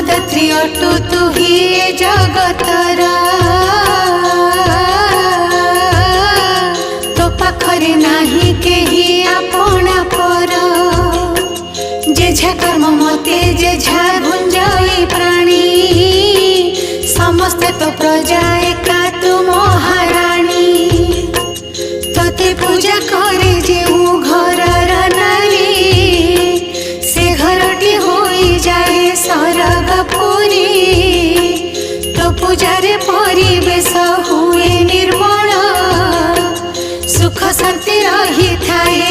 दात्री अटु तू ही ए जगतर तो पाखरे नाही केही आपणा पर जेझा कर्म मते जेझा गुंजाई प्राणी समस्ते तो प्रजा एका तू महाराणी तोते पूजा करे जेऊ घरर नारी से घरटी होई जाए सरगपुरी तो पूजारे परिवेश हुए निर्मल सुख शांति रही थाए।